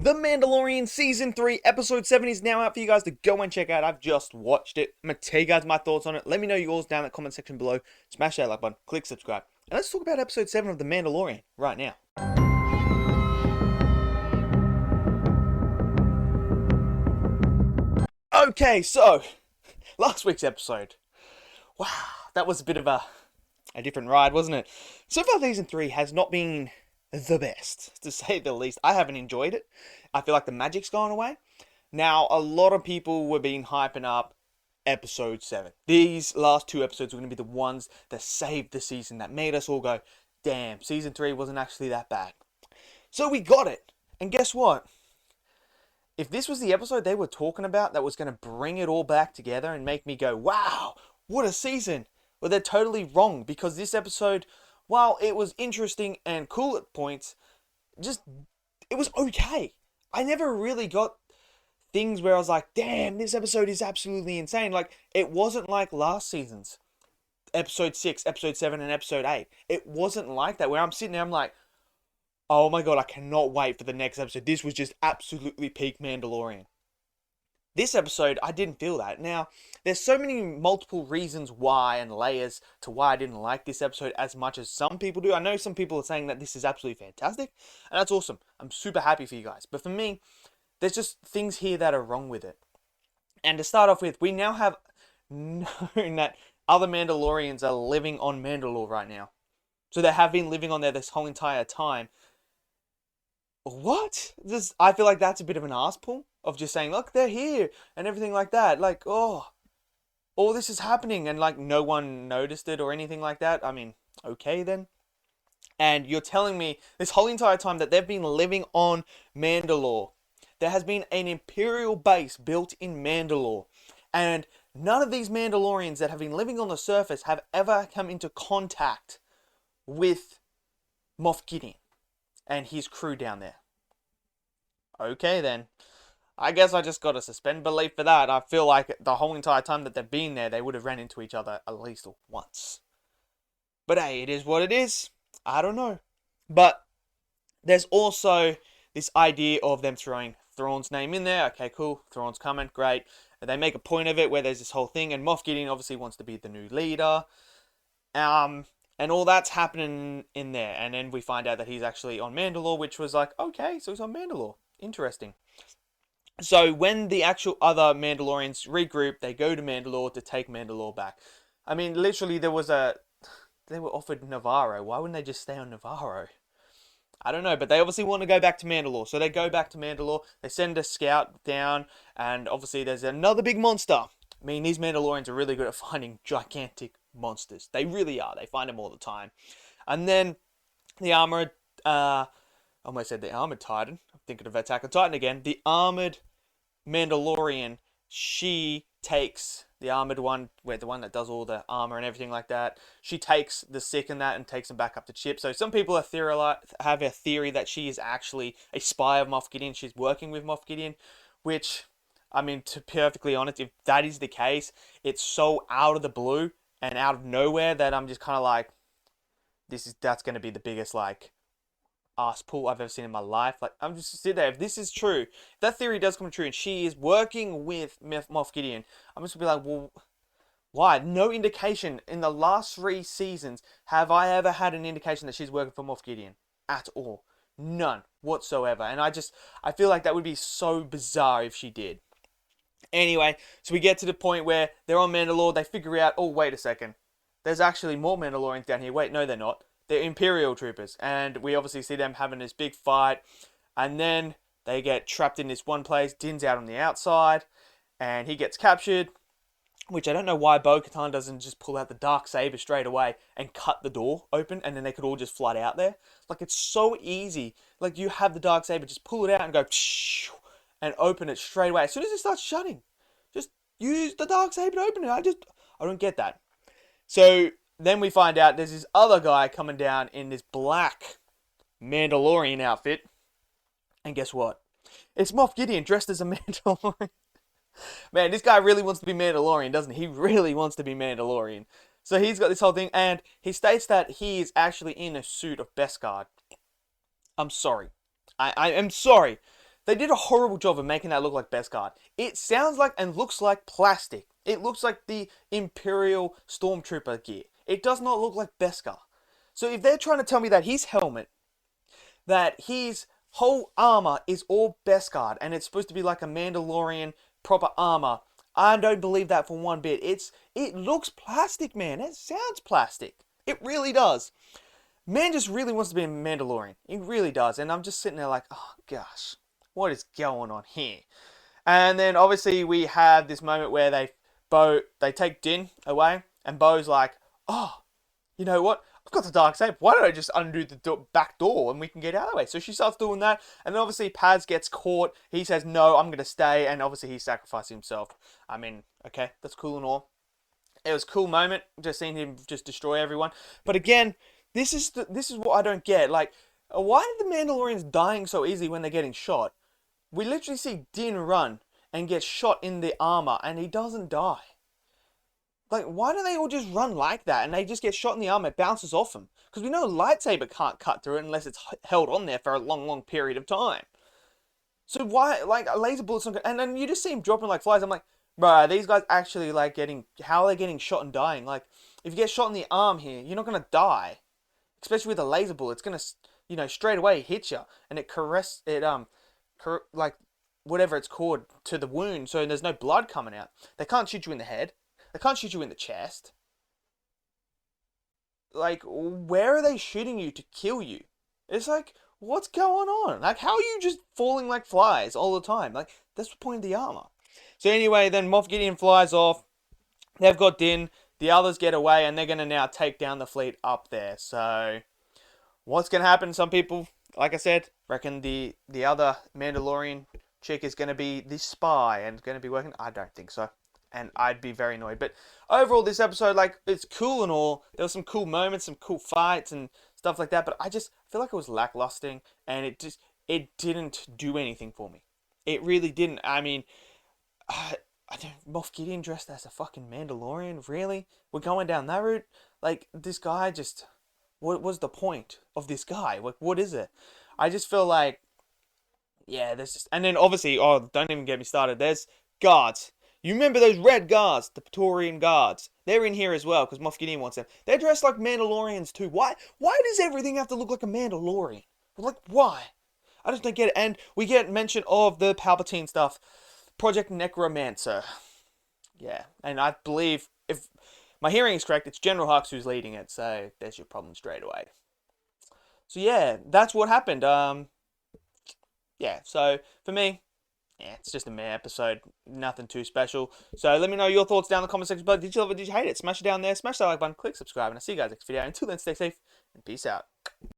The Mandalorian Season 3, Episode 7 is now out for you guys to go and check out. I've just watched it. I'm going to tell you guys my thoughts on it. Let me know yours down in the comment section below. Smash that like button, click subscribe. And let's talk about Episode 7 of The Mandalorian right now. Okay, so, last week's episode. Wow, that was a bit of a different ride, wasn't it? So far, Season 3 has not been the best, to say the least. I haven't enjoyed it. I feel like the magic's gone away. Now, a lot of people were being hyping up Episode 7. These last two episodes were going to be the ones that saved the season, that made us all go, damn, Season 3 wasn't actually that bad. So we got it. And guess what? If this was the episode they were talking about that was going to bring it all back together and make me go, wow, what a season. Well, they're totally wrong, because this episode, while it was interesting and cool at points, it was okay. I never really got things where I was like, damn, this episode is absolutely insane. Like, it wasn't like last season's Episode 6, Episode 7, and Episode 8. It wasn't like that, where I'm sitting there, I'm like, oh my god, I cannot wait for the next episode. This was just absolutely peak Mandalorian. This episode, I didn't feel that. Now, there's so many multiple reasons why and layers to why I didn't like this episode as much as some people do. I know some people are saying that this is absolutely fantastic, and that's awesome. I'm super happy for you guys. But for me, there's just things here that are wrong with it. And to start off with, we now have known that other Mandalorians are living on Mandalore right now. So they have been living on there this whole entire time. What? I feel like that's a bit of an arse pull of just saying, look, they're here and everything like that. Like, oh, all this is happening and like no one noticed it or anything like that. I mean, okay then. And you're telling me this whole entire time that they've been living on Mandalore. There has been an Imperial base built in Mandalore. And none of these Mandalorians that have been living on the surface have ever come into contact with Moff Gideon and his crew down there. Okay then. I guess I just gotta suspend belief for that. I feel like the whole entire time that they've been there, they would have ran into each other at least once. But hey, it is what it is. I don't know. But there's also this idea of them throwing Thrawn's name in there. Okay, cool. Thrawn's coming. Great. They make a point of it where there's this whole thing, and Moff Gideon obviously wants to be the new leader. And all that's happening in there. And then we find out that he's actually on Mandalore, which was like, okay, so he's on Mandalore. Interesting. So when the actual other Mandalorians regroup, they go to Mandalore to take Mandalore back. I mean, literally they were offered Navarro. Why wouldn't they just stay on Navarro? I don't know, but they obviously want to go back to Mandalore. So they go back to Mandalore, they send a scout down, and obviously there's another big monster. I mean, these Mandalorians are really good at finding gigantic monsters. They really are. They find them all the time. And then the armored, I almost said the armored Titan. I'm thinking of Attack on Titan again. The armored Mandalorian, she takes the armored one, where the one that does all the armor and everything like that. She takes the sick and that and takes them back up to ship. So some people have a theory that she is actually a spy of Moff Gideon. She's working with Moff Gideon, which, I mean, to be perfectly honest, if that is the case, it's so out of the blue and out of nowhere that I'm just kind of like, that's going to be the biggest like ass pull I've ever seen in my life. Like, I'm just sit there. If this is true, if that theory does come true, and she is working with Moff Gideon, I'm just gonna be like, well, why? No indication in the last 3 seasons have I ever had an indication that she's working for Moff Gideon at all. None whatsoever. And I feel like that would be so bizarre if she did. Anyway, so we get to the point where they're on Mandalore. They figure out, oh, wait a second. There's actually more Mandalorians down here. Wait, no, they're not. They're Imperial troopers. And we obviously see them having this big fight. And then they get trapped in this one place. Din's out on the outside. And he gets captured. Which I don't know why Bo-Katan doesn't just pull out the Darksaber straight away and cut the door open. And then they could all just flood out there. Like, it's so easy. Like, you have the Darksaber. Just pull it out and go... and open it straight away. As soon as it starts shutting, just use the Darksaber to open it. I don't get that. So then we find out there's this other guy coming down in this black Mandalorian outfit. And guess what? It's Moff Gideon dressed as a Mandalorian. Man, this guy really wants to be Mandalorian, doesn't he? He really wants to be Mandalorian. So he's got this whole thing, and he states that he is actually in a suit of Beskar. I'm sorry. I am sorry. They did a horrible job of making that look like Beskar. It sounds like and looks like plastic. It looks like the Imperial Stormtrooper gear. It does not look like Beskar. So if they're trying to tell me that his helmet, that his whole armor is all Beskar, and it's supposed to be like a Mandalorian proper armor, I don't believe that for one bit. It looks plastic, man. It sounds plastic. It really does. Man just really wants to be a Mandalorian. He really does. And I'm just sitting there like, oh gosh, what is going on here? And then obviously we have this moment where they take Din away, and Bo's like, oh, you know what? I've got the dark saber. Why don't I just undo the back door and we can get out of the way? So she starts doing that, and then obviously Paz gets caught. He says, no, I'm going to stay, and obviously he sacrifices himself. I mean, okay, that's cool and all. It was a cool moment, just seeing him just destroy everyone. But again, this is what I don't get. Like, why are the Mandalorians dying so easily when they're getting shot? We literally see Din run and get shot in the armor, and he doesn't die. Like, why do they all just run like that and they just get shot in the arm, it bounces off them? Because we know a lightsaber can't cut through it unless it's held on there for a long, long period of time. So why, like, a laser bullet's not good. And then you just see him dropping like flies. I'm like, bro, these guys actually, like, how are they getting shot and dying? Like, if you get shot in the arm here, you're not going to die. Especially with a laser bullet. It's going to, straight away hit you. And like, whatever it's called, to the wound. So there's no blood coming out. They can't shoot you in the head. They can't shoot you in the chest. Like, where are they shooting you to kill you? It's like, what's going on? Like, how are you just falling like flies all the time? Like, that's the point of the armor. So anyway, then Moff Gideon flies off. They've got Din. The others get away, and they're going to now take down the fleet up there. So, what's going to happen? Some people, like I said, reckon the other Mandalorian chick is going to be the spy and going to be working. I don't think so. And I'd be very annoyed. But overall, this episode, like, it's cool and all. There were some cool moments, some cool fights and stuff like that. But I just feel like it was lacklusting. And it didn't do anything for me. It really didn't. I mean, Moff Gideon dressed as a fucking Mandalorian? Really? We're going down that route? Like, this guy just... What was the point of this guy? Like, what is it? I just feel like... Yeah, there's just... And then, obviously, don't even get me started. There's guards. You remember those red guards, the Praetorian guards? They're in here as well, because Moff Gideon wants them. They're dressed like Mandalorians too. Why does everything have to look like a Mandalorian? Like, why? I just don't get it. And we get mention of the Palpatine stuff. Project Necromancer. Yeah, and I believe, if my hearing is correct, it's General Hux who's leading it, so there's your problem straight away. So yeah, that's what happened. Yeah, so for me... Yeah, it's just a mere episode. Nothing too special. So let me know your thoughts down in the comment section below. Did you love it? Did you hate it? Smash it down there. Smash that like button. Click subscribe. And I'll see you guys next video. Until then, stay safe and peace out.